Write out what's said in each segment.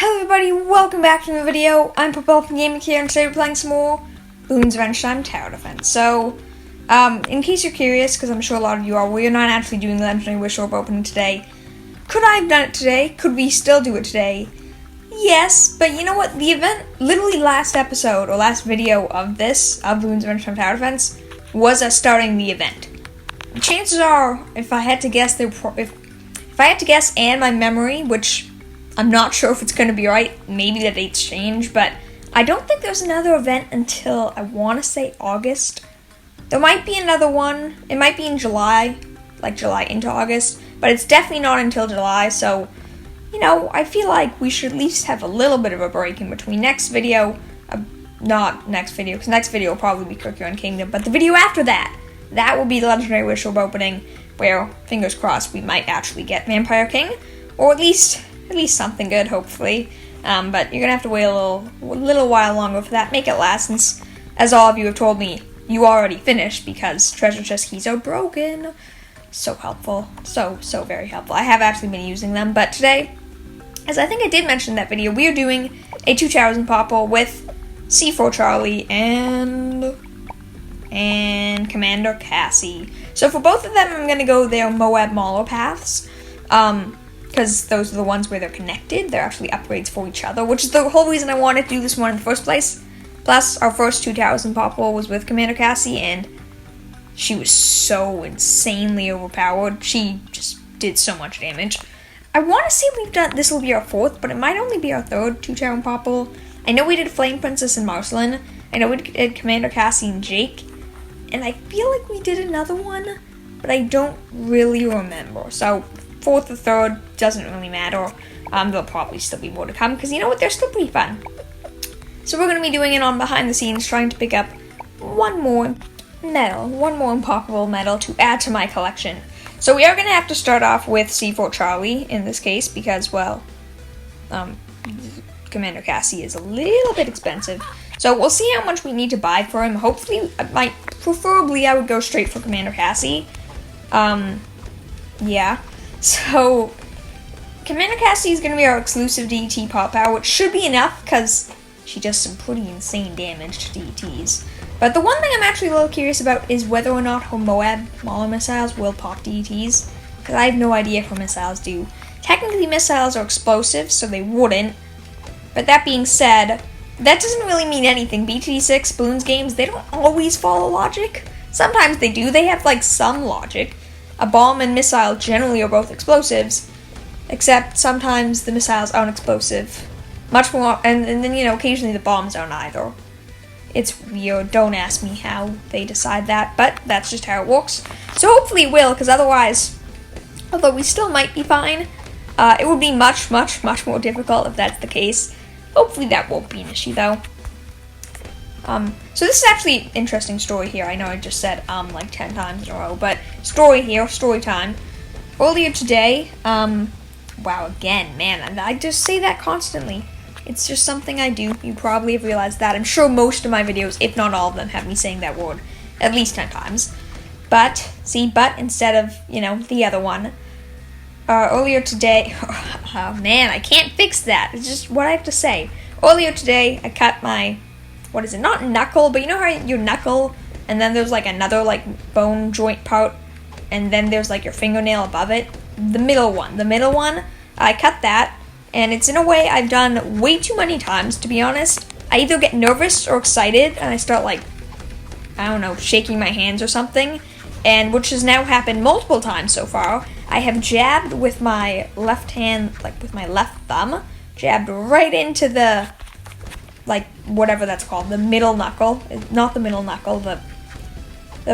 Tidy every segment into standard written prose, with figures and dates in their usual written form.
Hello everybody, welcome back to the video. I'm Impopable from Gaming here, and today we're playing some more Bloons Adventure Time Tower Defense. So, in case you're curious, because I'm sure a lot of you are, we are not actually doing the Legendary Wish Orb opening today. Could I have done it today? Could we still do it today? Yes, but you know what? The event, literally last episode, or last video of this, of Bloons Adventure Time Tower Defense, was us starting the event. Chances are, if I had to guess, if I had to guess and my memory, which I'm not sure if it's going to be right, maybe the dates change, but I don't think there's another event until, I want to say, August. There might be another one, it might be in July, like July into August, but it's definitely not until July, so, you know, I feel like we should at least have a little bit of a break in between next video, not next video, because next video will probably be Cookie Run Kingdom, but the video after that, that will be the Legendary Wish Orb opening, where, fingers crossed, we might actually get Vampire King, or at least something good, hopefully. But you're gonna have to wait a little while longer for that. Make it last, since, as all of you have told me, you already finished because treasure chest keys are broken. So helpful, so very helpful. I have actually been using them, but today, as I think I did mention in that video, we are doing a 2 towers Impopable with C4 Charlie and Commander Cassie. So for both of them, I'm gonna go their Moab Mauler paths. Because those are the ones where they're connected. They're actually upgrades for each other, which is the whole reason I wanted to do this one in the first place. Plus, our first 2 towers Impopable was with Commander Cassie, and she was so insanely overpowered. She just did so much damage. I want to say this will be our 4th, but it might only be our 3rd 2 tower Impopable. I know we did Flame Princess and Marceline. I know we did Commander Cassie and Jake. And I feel like we did another one, but I don't really remember. So 4th or 3rd, doesn't really matter. There'll probably still be more to come, because you know what, they're still pretty fun. So we're going to be doing it on behind the scenes, trying to pick up one more Impopable medal to add to my collection. So we are going to have to start off with C4 Charlie, in this case, because, well, Commander Cassie is a little bit expensive. So we'll see how much we need to buy for him. Hopefully, preferably I would go straight for Commander Cassie. Yeah. So, Commander Cassie is going to be our exclusive DET pop power, which should be enough, because she does some pretty insane damage to DETs. But the one thing I'm actually a little curious about is whether or not her Moab Mauler missiles will pop DETs, because I have no idea if her missiles do. Technically, missiles are explosive, so they wouldn't. But that being said, that doesn't really mean anything. BT6, Bloons games, they don't always follow logic. Sometimes they do, they have, like, some logic. A bomb and missile generally are both explosives, except sometimes the missiles aren't explosive. Much more, and then, you know, occasionally the bombs aren't either. It's weird, don't ask me how they decide that, but that's just how it works. So hopefully it will, because otherwise, although we still might be fine, it would be much more difficult if that's the case. Hopefully that won't be an issue, though. So this is actually an interesting story here. I know I just said, like 10 times in a row, but story time. Earlier today, wow, again, man, I just say that constantly. It's just something I do. You probably have realized that. I'm sure most of my videos, if not all of them, have me saying that word at least 10 times. But instead of, you know, the other one. Earlier today, oh man, I can't fix that. It's just what I have to say. Earlier today, I cut my, what is it, not knuckle, but you know how your knuckle, and then there's like another like bone joint part, and then there's like your fingernail above it? The middle one, I cut that, and it's in a way I've done way too many times, to be honest. I either get nervous or excited, and I start like, I don't know, shaking my hands or something, and which has now happened multiple times so far. I have jabbed with my left hand, like with my left thumb, jabbed right into the, like, whatever that's called, the middle knuckle, not the middle knuckle, the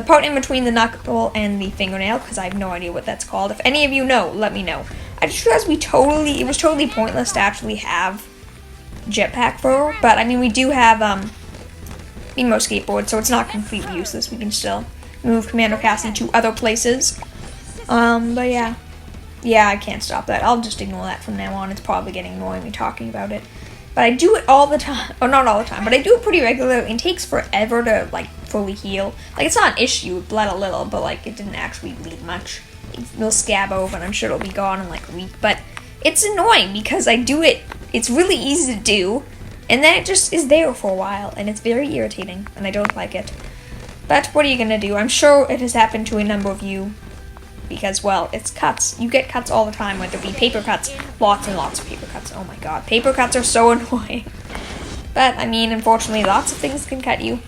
part in between the knuckle and the fingernail, because I have no idea what that's called. If any of you know, let me know. I just realized it was totally pointless to actually have jetpack for her, but I mean, we do have, Nemo skateboard, so it's not completely useless. We can still move Commander Cassie to other places. But yeah, I can't stop that. I'll just ignore that from now on. It's probably getting annoying me talking about it. But I do it all the time, or not all the time, but I do it pretty regularly. It takes forever to, like, fully heal. Like, it's not an issue, it bled a little, but, like, it didn't actually bleed much. It'll scab over, and I'm sure it'll be gone in, like, a week. But it's annoying, because I do it It's really easy to do, and then it just is there for a while, and it's very irritating, and I don't like it. But what are you gonna do? I'm sure it has happened to a number of you, because, well, it's cuts. You get cuts all the time, whether it be paper cuts, lots and lots of paper cuts. Oh my god, paper cuts are so annoying. But, I mean, unfortunately, lots of things can cut you.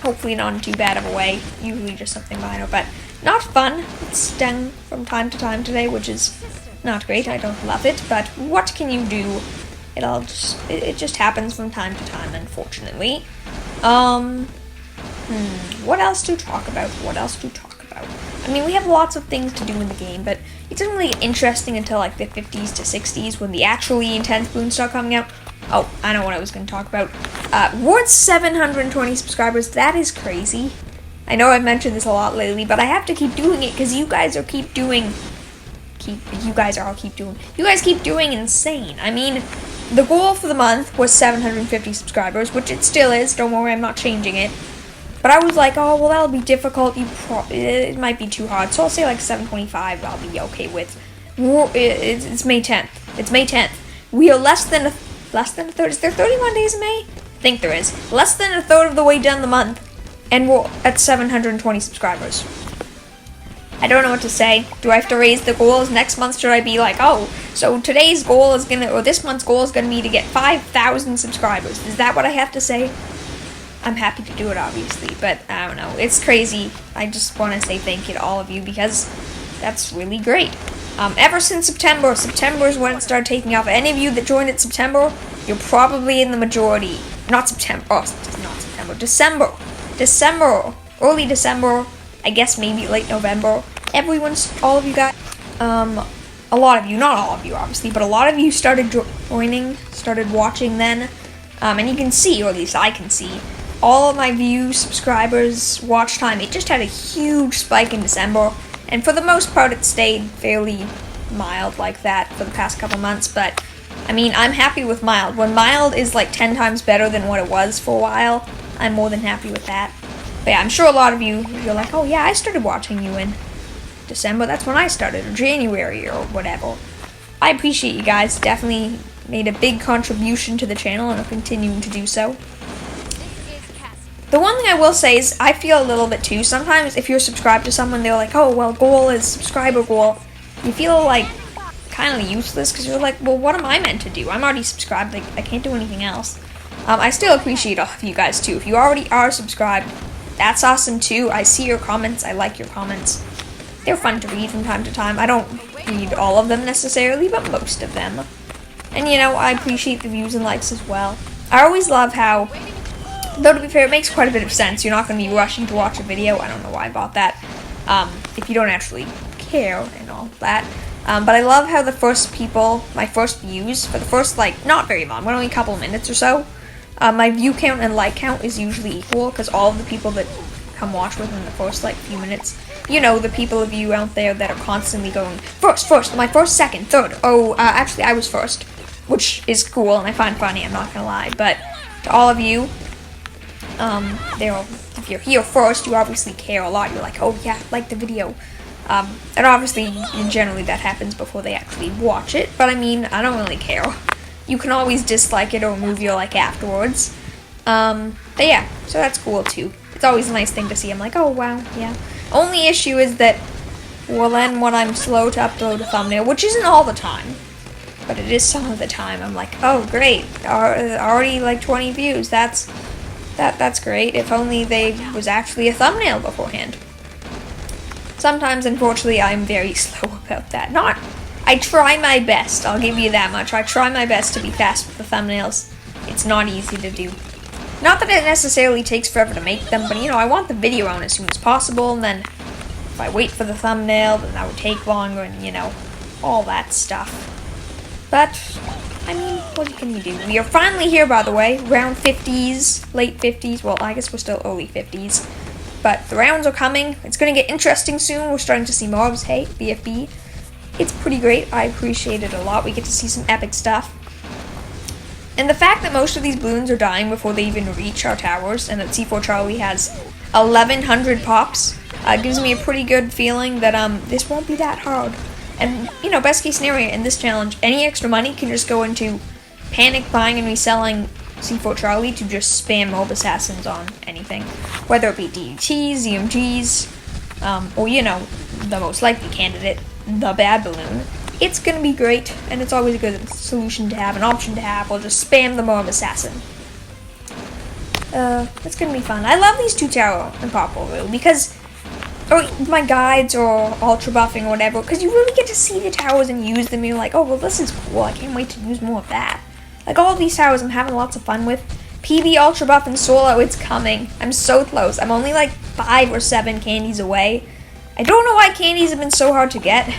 Hopefully not in too bad of a way, usually just something minor, but not fun. It's stung from time to time today, which is not great. I don't love it, but what can you do? It just happens from time to time, unfortunately. What else to talk about? I mean, we have lots of things to do in the game, but it doesn't really get interesting until like the 50s to 60s when the actually intense Bloons start coming out. Oh, I know what I was going to talk about. We're at 720 subscribers. That is crazy. I know I've mentioned this a lot lately, but I have to keep doing it because you guys keep doing insane. I mean, the goal for the month was 750 subscribers, which it still is. Don't worry, I'm not changing it. But I was like, oh, well, that'll be difficult. It might be too hard. So I'll say like 725 I'll be okay with. It's May 10th. It's May 10th. We are less than a third. Is there 31 days in May? I think there is. Less than a third of the way done the month. And we're at 720 subscribers. I don't know what to say. Do I have to raise the goals? Next month, should I be like, oh, so today's goal is this month's goal is gonna be to get 5,000 subscribers. Is that what I have to say? I'm happy to do it, obviously, but I don't know. It's crazy. I just want to say thank you to all of you because that's really great. Ever since September is when it started taking off. Any of you that joined in September, you're probably in the majority. December. Early December, I guess maybe late November. All of you guys, a lot of you, not all of you, obviously, but a lot of you started started watching then. And you can see, or at least I can see, all of my views, subscribers, watch time. It just had a huge spike in December, and for the most part it stayed fairly mild like that for the past couple months, but I mean, I'm happy with mild. When mild is like 10 times better than what it was for a while, I'm more than happy with that. But yeah, I'm sure a lot of you're like, oh yeah, I started watching you in December, that's when I started, or January, or whatever. I appreciate you guys, definitely made a big contribution to the channel and are continuing to do so. The one thing I will say is I feel a little bit too. Sometimes if you're subscribed to someone, they're like, oh, well, goal is subscriber goal. You feel like kind of useless because you're like, well, what am I meant to do? I'm already subscribed. Like, I can't do anything else. I still appreciate all of you guys too. If you already are subscribed, that's awesome too. I see your comments. I like your comments. They're fun to read from time to time. I don't read all of them necessarily, but most of them. And, you know, I appreciate the views and likes as well. I always love how, though to be fair, it makes quite a bit of sense. You're not going to be rushing to watch a video. I don't know why I bought that. If you don't actually care and all that. But I love how the first people, my first views, for the first, like, not very long, but only a couple of minutes or so, my view count and like count is usually equal, because all of the people that come watch within the first, like, few minutes, you know, the people of you out there that are constantly going, first, my first, second, third. Oh, actually, I was first, which is cool, and I find funny, I'm not gonna lie, but to all of you, if you're here first, you obviously care a lot. You're like, oh yeah, like the video. And obviously, generally that happens before they actually watch it, but I mean, I don't really care. You can always dislike it or remove your like afterwards. But yeah, so that's cool too. It's always a nice thing to see. I'm like, oh wow, yeah. Only issue is that, well then when I'm slow to upload a thumbnail, which isn't all the time, but it is some of the time, I'm like, oh great, already like 20 views, that's great. If only they was actually a thumbnail beforehand. Sometimes, unfortunately, I'm very slow about that. I try my best, I'll give you that much. I try my best to be fast with the thumbnails. It's not easy to do. Not that it necessarily takes forever to make them, but you know, I want the video on as soon as possible, and then if I wait for the thumbnail, then that would take longer, and you know, all that stuff. But, I mean, what can you do? We are finally here, by the way, round 50s, late 50s, well, I guess we're still early 50s. But the rounds are coming. It's going to get interesting soon. We're starting to see mobs. Hey, BFB. It's pretty great. I appreciate it a lot. We get to see some epic stuff. And the fact that most of these Bloons are dying before they even reach our towers, and that C4 Charlie has 1,100 pops, gives me a pretty good feeling that this won't be that hard. And, you know, best case scenario in this challenge, any extra money can just go into panic buying and reselling C4 Charlie to just spam mob assassins on anything, whether it be DETs, ZMGs, or the most likely candidate, the bad balloon. It's gonna be great, and it's always a good solution to have, an option to have, or just spam the mob assassin. It's gonna be fun. I love these 2 tower Impopable because, or my guides or ultra buffing or whatever, because you really get to see the towers and use them. You're like, oh well, this is cool. I can't wait to use more of that. Like all of these towers, I'm having lots of fun with. PB ultra buff and solo, it's coming. I'm so close. I'm only like 5 or 7 candies away. I don't know why candies have been so hard to get.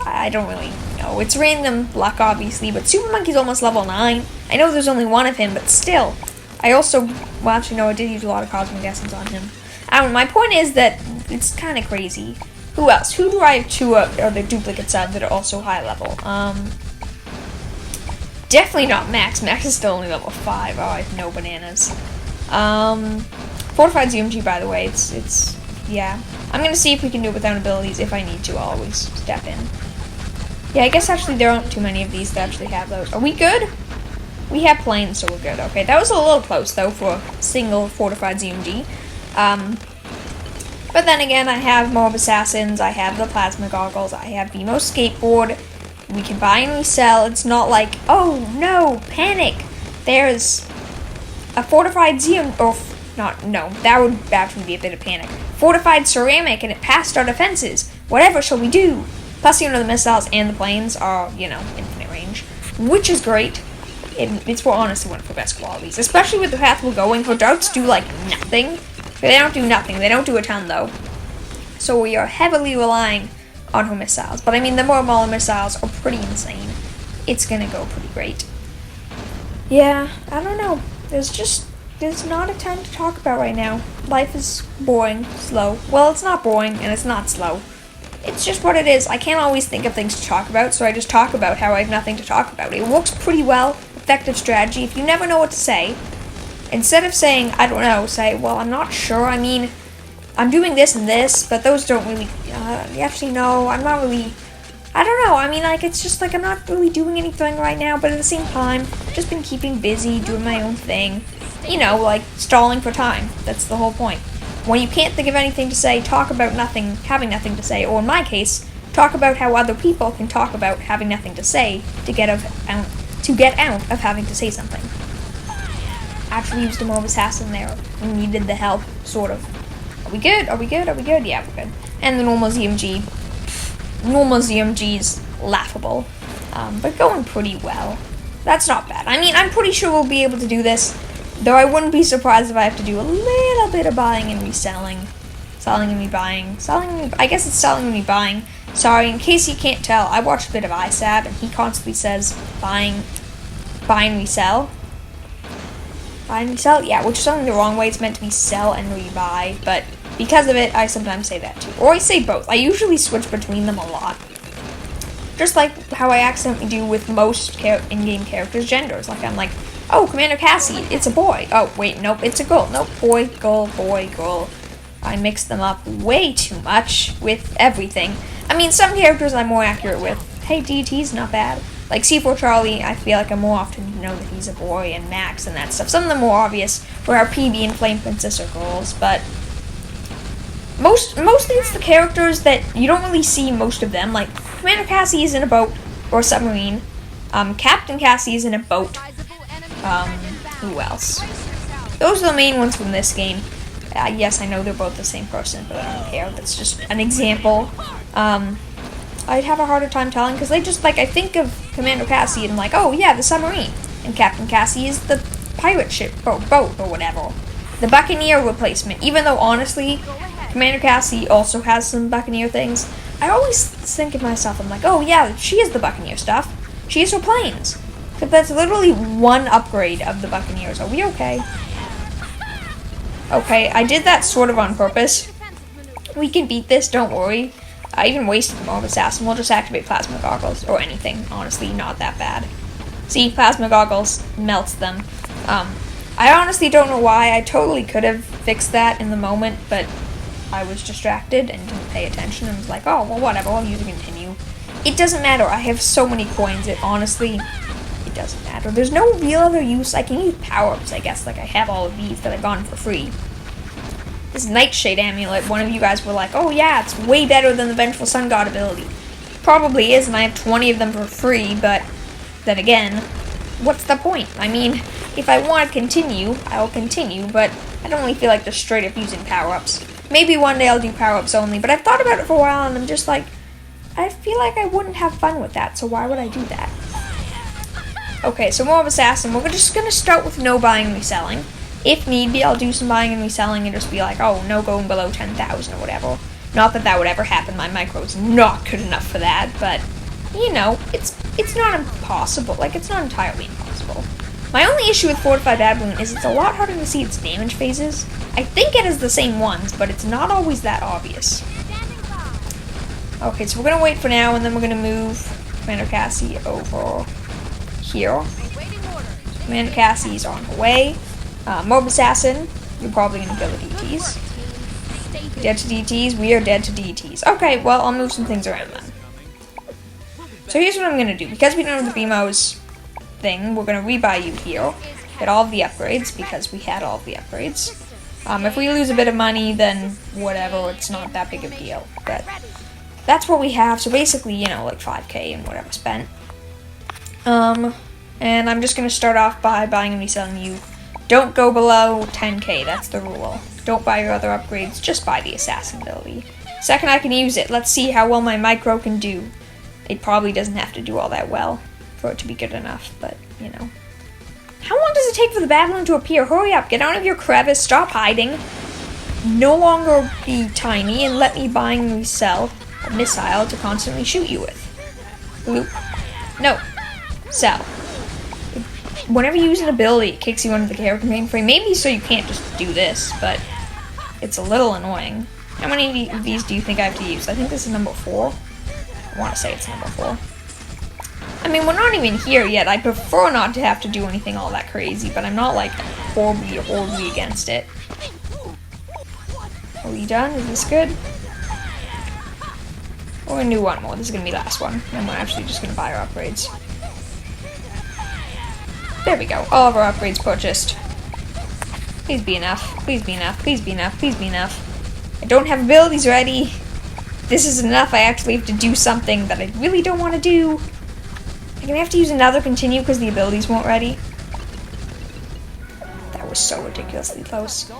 I don't really know. It's random luck, obviously, but Super Monkey's almost level 9. I know there's only one of him, but still. I also, well, actually, no, I did use a lot of Cosmic Essence on him. I don't know, my point is that it's kind of crazy. Who else? Who do I have 2 other duplicate subs that are also high level? Definitely not Max. Max is still only level 5. Oh, I have no bananas. Fortified ZMG, by the way, it's, yeah. I'm gonna see if we can do it without abilities. If I need to, I'll always step in. Yeah, I guess actually there aren't too many of these that actually have those. Are we good? We have planes, so we're good. Okay, that was a little close, though, for a single fortified ZMG. But then again, I have Mob Assassins, I have the Plasma Goggles, I have Vimo Skateboard. We can buy and resell. It's not like, oh, no, panic. There's a fortified ZM... or, not, no, that would actually be a bit of panic. Fortified ceramic, and it passed our defenses. Whatever shall we do? Plus, the missiles and the planes are, infinite range, which is great. It's for honestly one of the best qualities, especially with the path we're going. For darts do like nothing. They don't do nothing. They don't do a ton though. So we are heavily relying on her missiles. But I mean, the more Mauler missiles are pretty insane. It's gonna go pretty great. Yeah, I don't know. There's not a ton to talk about right now. Life is boring, slow. Well, it's not boring and it's not slow. It's just what it is. I can't always think of things to talk about, so I just talk about how I have nothing to talk about. It works pretty well. Effective strategy. If you never know what to say, instead of saying, I don't know, say, well, I'm not sure. I mean, I'm doing this and this, but those don't really, actually, no, I'm not really, I don't know. I mean, like, it's just like I'm not really doing anything right now, but at the same time, just been keeping busy, doing my own thing. Like, stalling for time. That's the whole point. When you can't think of anything to say, talk about nothing, having nothing to say, or in my case, talk about how other people can talk about having nothing to say to get out of having to say something. Actually used a Mob Assassin there. We needed the help, sort of. Are we good? Are we good? Are we good? Yeah, we're good. And the normal ZMG. Normal ZMG's laughable. But going pretty well. That's not bad. I mean, I'm pretty sure we'll be able to do this. Though I wouldn't be surprised if I have to do a little bit of buying and reselling. Selling and rebuying. I guess it's selling and rebuying. Sorry, in case you can't tell, I watched a bit of ISAB, and he constantly says buy and resell. Buy and resell? Yeah, which is only the wrong way. It's meant to be sell and rebuy, but because of it, I sometimes say that too. Or I say both. I usually switch between them a lot. Just like how I accidentally do with most in-game characters' genders. Like, I'm like, oh, Commander Cassie, it's a boy. Oh, wait, nope, it's a girl. Nope, boy, girl. I mix them up way too much with everything. I mean, some characters I'm more accurate with. Hey, DT's not bad. Like C4 Charlie, I feel like I more often know that he's a boy, and Max and that stuff. Some of them more obvious, where our PB and Flame Princess are girls, but mostly it's the characters that you don't really see most of them. Like, Commander Cassie is in a boat, or a submarine. Captain Cassie is in a boat. Who else? Those are the main ones from this game. Yes, I know they're both the same person, but I don't care. That's just an example. I'd have a harder time telling, because they just, like, I think of Commander Cassie and I'm like, oh yeah, the submarine. And Captain Cassie is the pirate ship, or boat, or whatever. The Buccaneer replacement. Even though, honestly, Commander Cassie also has some Buccaneer things, I always think of myself, I'm like, oh yeah, she is the Buccaneer stuff. She is her planes. Because that's literally one upgrade of the Buccaneers. Are we okay? Okay, I did that sort of on purpose. We can beat this, don't worry. I even wasted the Mob Assassin. We'll just activate Plasma Goggles, or anything. Honestly, not that bad. See, Plasma Goggles melts them. I honestly don't know why. I totally could have fixed that in the moment, but I was distracted and didn't pay attention and was like, oh, well, whatever, I'll use it continue. It doesn't matter. I have so many coins. It honestly, doesn't matter. There's no real other use. I can use power-ups, I guess. Like, I have all of these that I've gotten for free. This Nightshade amulet, one of you guys were like, oh yeah, it's way better than the Vengeful Sun God ability. Probably is, and I have 20 of them for free, but then again, what's the point? I mean, if I want to continue, I will continue, but I don't really feel like just straight up using power-ups. Maybe one day I'll do power-ups only, but I've thought about it for a while, and I'm just like, I feel like I wouldn't have fun with that, so why would I do that? Okay, so more of Assassin. We're just going to start with no buying and reselling. If need be, I'll do some buying and reselling and just be like, oh, no going below 10,000 or whatever. Not that that would ever happen. My micro's not good enough for that, but, you know, it's not impossible. Like, it's not entirely impossible. My only issue with Fortified Baboon is it's a lot harder to see its damage phases. I think it has the same ones, but it's not always that obvious. Okay, so we're going to wait for now, and then we're going to move Commander Cassie over here. Commander Cassie's on her way. Mob Assassin, you're probably going to kill the DTs. Dead to DTs, we are dead to DTs. Okay, well, I'll move some things around then. So here's what I'm going to do. Because we don't have the BMO's thing, we're going to rebuy you here. Get all of the upgrades, because we had all of the upgrades. If we lose a bit of money, then whatever, it's not that big of a deal. But that's what we have, so basically, you know, like 5k and whatever spent. And I'm just going to start off by buying and reselling you. Don't go below 10k, that's the rule. Don't buy your other upgrades, just buy the Assassin ability. Second I can use it, let's see how well my micro can do. It probably doesn't have to do all that well for it to be good enough, but, you know. How long does it take for the Baboon to appear? Hurry up, get out of your crevice, stop hiding. No longer be tiny, and let me buy and resell a missile to constantly shoot you with. Bloop. No. Sell. Whenever you use an ability, it kicks you under the character mainframe. Maybe so you can't just do this, but it's a little annoying. How many of these do you think I have to use? I think this is number 4. I want to say it's number 4. I mean, we're not even here yet. I prefer not to have to do anything all that crazy, but I'm not, like, horribly against it. Are we done? Is this good? We're gonna do one more. This is gonna be the last one. And we're actually just gonna buy our upgrades. There we go. All of our upgrades purchased. Please be enough. Please be enough. Please be enough. Please be enough. I don't have abilities ready. This isn't enough. I actually have to do something that I really don't want to do. I'm gonna have to use another continue because the abilities weren't ready. That was so ridiculously close.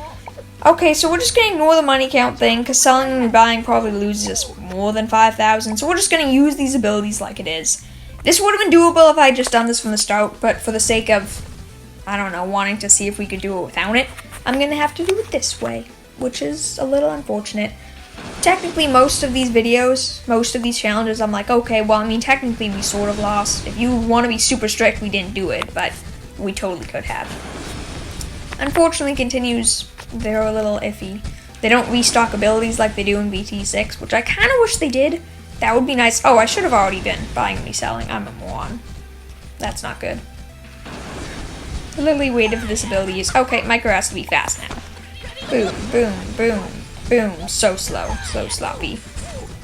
Okay, so we're just gonna ignore the money count thing because selling and buying probably loses us more than 5,000. So we're just gonna use these abilities like it is. This would have been doable if I had just done this from the start, but for the sake of, I don't know, wanting to see if we could do it without it, I'm going to have to do it this way, which is a little unfortunate. Technically, most of these videos, most of these challenges, I'm like, okay, well, I mean, technically we sort of lost. If you want to be super strict, we didn't do it, but we totally could have. Unfortunately, continues, they're a little iffy. They don't restock abilities like they do in BT6, which I kind of wish they did. That would be nice. Oh, I should have already been buying and reselling. I'm a moron. That's not good. I literally waited for this ability to use. Okay, micro has to be fast now. Boom, boom, boom, boom. So slow, so sloppy.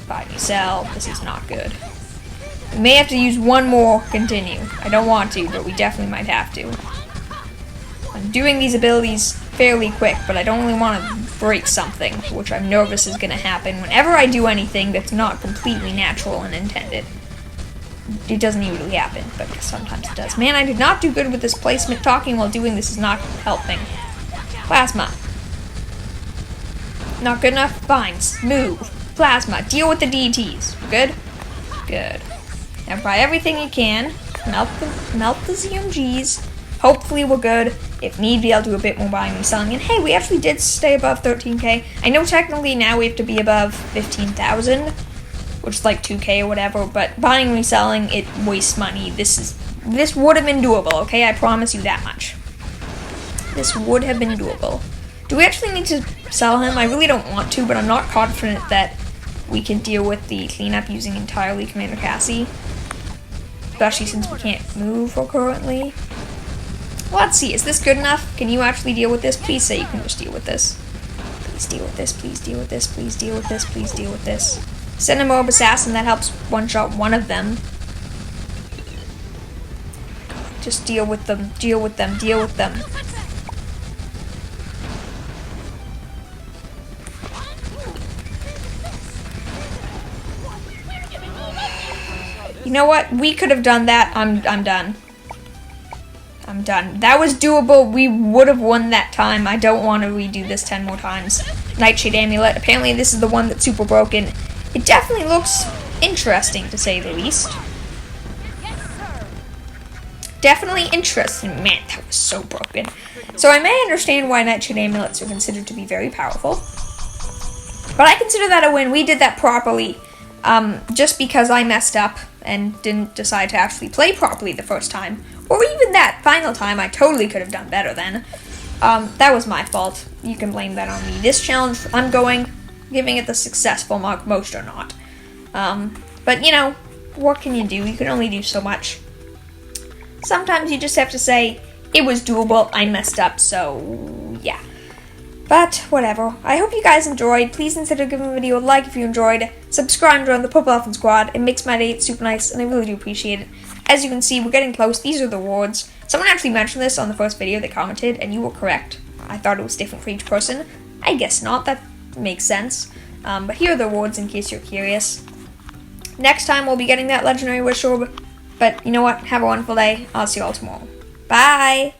Buy and resell. This is not good. We may have to use one more continue. I don't want to, but we definitely might have to. I'm doing these abilities fairly quick, but I don't really want to break something, which I'm nervous is going to happen whenever I do anything that's not completely natural and intended. It doesn't usually happen, but sometimes it does. Man, I did not do good with this placement. Talking while doing this is not helping. Plasma. Not good enough? Fine. Move. Plasma. Deal with the DTs. Good? Good. Now buy everything you can. Melt the ZMGs. Hopefully we're good. If need be, I'll do a bit more buying and selling. And hey, we actually did stay above 13k. I know technically now we have to be above 15,000, which is like 2k or whatever, but buying and reselling, it wastes money. This would have been doable, okay? I promise you that much. This would have been doable. Do we actually need to sell him? I really don't want to, but I'm not confident that we can deal with the cleanup using entirely Commander Cassie. Especially since we can't move currently. Well, let's see. Is this good enough? Can you actually deal with this? Please say you can just deal with this. Please deal with this. Please deal with this. Please deal with this. Please deal with this. Send a Mob Assassin. That helps one-shot one of them. Just deal with them, deal with them, deal with them. You know what? We could have done that. I'm done. I'm done. That was doable. We would have won that time. I don't want to redo this 10 more times. Nightshade Amulet. Apparently this is the one that's super broken. It definitely looks interesting, to say the least. Definitely interesting. Man, that was so broken. So I may understand why Nightshade Amulets are considered to be very powerful. But I consider that a win. We did that properly. Just because I messed up and didn't decide to actually play properly the first time. Or even that final time, I totally could have done better then. That was my fault. You can blame that on me. This challenge, I'm giving it the successful mark, most are not. But, you know, what can you do? You can only do so much. Sometimes you just have to say, it was doable, I messed up, so yeah. But, whatever. I hope you guys enjoyed. Please consider giving the video a like if you enjoyed. Subscribe and join the Purple Elephant Squad. It makes my day super nice, and I really do appreciate it. As you can see, we're getting close. These are the rewards. Someone actually mentioned this on the first video. They commented, and you were correct. I thought it was different for each person. I guess not. That makes sense. But here are the rewards in case you're curious. Next time, we'll be getting that legendary wish orb. But you know what? Have a wonderful day. I'll see you all tomorrow. Bye!